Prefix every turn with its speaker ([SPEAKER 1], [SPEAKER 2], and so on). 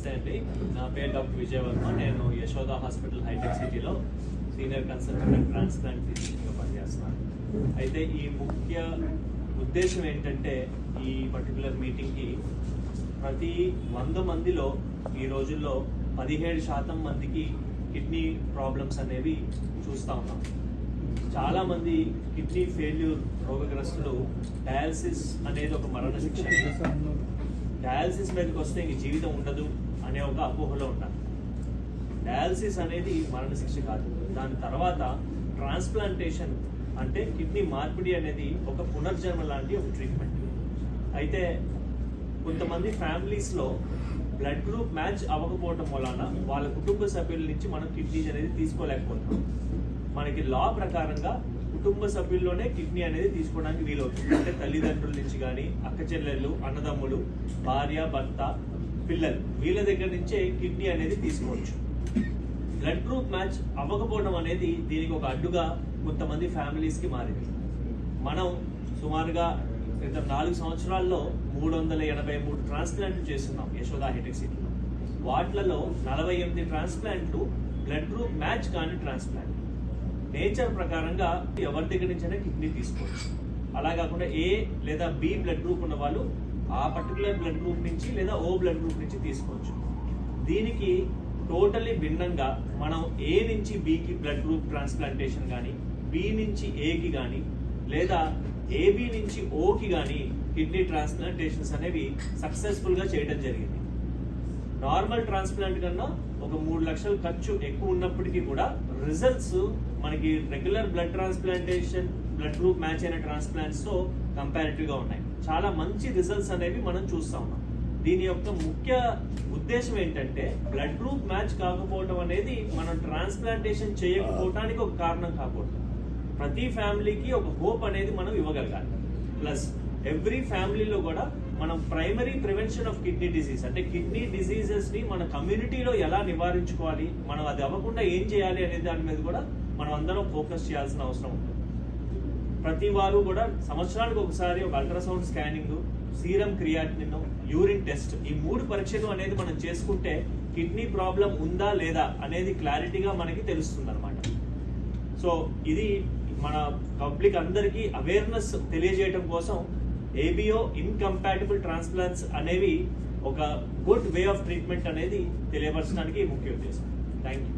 [SPEAKER 1] నమస్తే అండి. నా పేరు డాక్టర్ విజయ వర్మ. నేను యశోద హాస్పిటల్ హైటెక్ సిటీలో సీనియర్ కన్సల్టెంట్ అండ్ ట్రాన్స్ప్లాంట్ ఫిజిషియన్గా పనిచేస్తున్నాను. అయితే ఈ ముఖ్య ఉద్దేశం ఏంటంటే, ఈ పర్టికులర్ మీటింగ్కి ప్రతి 100 మందిలో ఈ రోజుల్లో 17% మందికి కిడ్నీ ప్రాబ్లమ్స్ అనేవి చూస్తూ ఉన్నాం. చాలామంది కిడ్నీ ఫెయిల్యూర్ రోగగ్రస్తులు డయాలసిస్ అనేది ఒక మరణ శిక్ష. డయాలసిస్ మీదకి వస్తే ఇంక జీవితం ఉండదు అనే ఒక అపోహలో ఉంటారు. డయాలసిస్ అనేది మరణ శిక్ష కాదు. దాని తర్వాత ట్రాన్స్ప్లాంటేషన్ అంటే కిడ్నీ మార్పిడి అనేది ఒక పునర్జన్మ లాంటి ఒక ట్రీట్మెంట్. అయితే కొంతమంది ఫ్యామిలీస్లో బ్లడ్ గ్రూప్ మ్యాచ్ అవ్వకపోవటం వలన వాళ్ళ కుటుంబ సభ్యుల నుంచి మనం కిడ్నీస్ అనేది తీసుకోలేకపోతున్నాం. మనకి లా ప్రకారంగా కుటుంబ సభ్యుల్లోనే కిడ్నీ అనేది తీసుకోవడానికి వీలవుతుంది. అంటే తల్లిదండ్రుల నుంచి కానీ, అక్క చెల్లెళ్ళు, అన్నదమ్ములు, భార్య, భర్త, పిల్లలు, వీళ్ళ దగ్గర నుంచే కిడ్నీ అనేది తీసుకోవచ్చు. బ్లడ్ గ్రూప్ మ్యాచ్ అవ్వకపోవడం అనేది దీనికి ఒక అడ్డుగా కొంతమంది ఫ్యామిలీస్కి మారింది. మనం సుమారుగా క్రితం 4 సంవత్సరాల్లో 383 ట్రాన్స్ప్లాంట్లు చేస్తున్నాం యశోద హైటెక్ సిటీలో. వాటిలలో 48 ట్రాన్స్ప్లాంట్లు బ్లడ్ గ్రూప్ మ్యాచ్ కాని ట్రాన్స్ప్లాంట్. నేచర్ ప్రకారంగా ఎవరి దగ్గర నుంచైనా కిడ్నీ తీసుకోవచ్చు. అలా కాకుండా ఏ లేదా బి బ్లడ్ గ్రూప్ ఉన్న వాళ్ళు ఆ పర్టికులర్ బ్లడ్ గ్రూప్ నుంచి లేదా ఓ బ్లడ్ గ్రూప్ నుంచి తీసుకోవచ్చు. దీనికి టోటలీ భిన్నంగా మనం ఏ నుంచి బికి బ్లడ్ గ్రూప్ ట్రాన్స్ప్లాంటేషన్ కానీ, బి నుంచి ఏకి కానీ, లేదా ఏబి నుంచి ఓకి కానీ కిడ్నీ ట్రాన్స్ప్లాంటేషన్స్ అనేవి సక్సెస్ఫుల్గా చేయడం జరిగింది. నార్మల్ ట్రాన్స్ప్లాంట్ కన్నా ఒక 3 లక్షల ఖర్చు ఎక్కువ ఉన్నప్పటికీ కూడా రిజల్ట్స్ మనకి regular blood transplantation, blood group match అయిన ట్రాన్స్ప్లాంట్స్తో కంపారిటివ్గా ఉన్నాయి. చాలా మంచి రిజల్ట్స్ అనేవి మనం చూస్తా ఉన్నాం. దీని యొక్క ముఖ్య ఉద్దేశం ఏంటంటే, బ్లడ్ గ్రూప్ మ్యాచ్ కాకపోవడం అనేది మనం ట్రాన్స్ప్లాంటేషన్ చేయకపోవడానికి ఒక కారణం కాకూడదు. ప్రతి ఫ్యామిలీకి ఒక హోప్ అనేది మనం ఇవ్వగలగాలి. ప్లస్ ఎవ్రీ ఫ్యామిలీలో కూడా మనం primary prevention of kidney disease అంటే కిడ్నీ డిసీజెస్ ని మన కమ్యూనిటీలో ఎలా నివారించుకోవాలి, మనం అది అవ్వకుండా ఏం చేయాలి అనే దాని మీద కూడా మనం అందరం ఫోకస్ చేయాల్సిన అవసరం ఉంటుంది. ప్రతి వారు కూడా సంవత్సరానికి ఒకసారి ఒక ultrasound scanning, serum creatinine, urine test, ఈ 3 పరీక్షలు అనేది మనం చేసుకుంటే కిడ్నీ ప్రాబ్లం ఉందా లేదా అనేది క్లారిటీగా మనకి తెలుస్తుంది అనమాట. సో ఇది మన పబ్లిక్ అందరికీ అవేర్నెస్ తెలియజేయడం కోసం ఏబిఓ ఇన్కంపాటిబుల్ ట్రాన్స్ప్లాంట్స్ అనేవి ఒక గుడ్ వే ఆఫ్ ట్రీట్మెంట్ అనేది తెలియపరచడానికి ముఖ్య ఉద్దేశం. Thank you.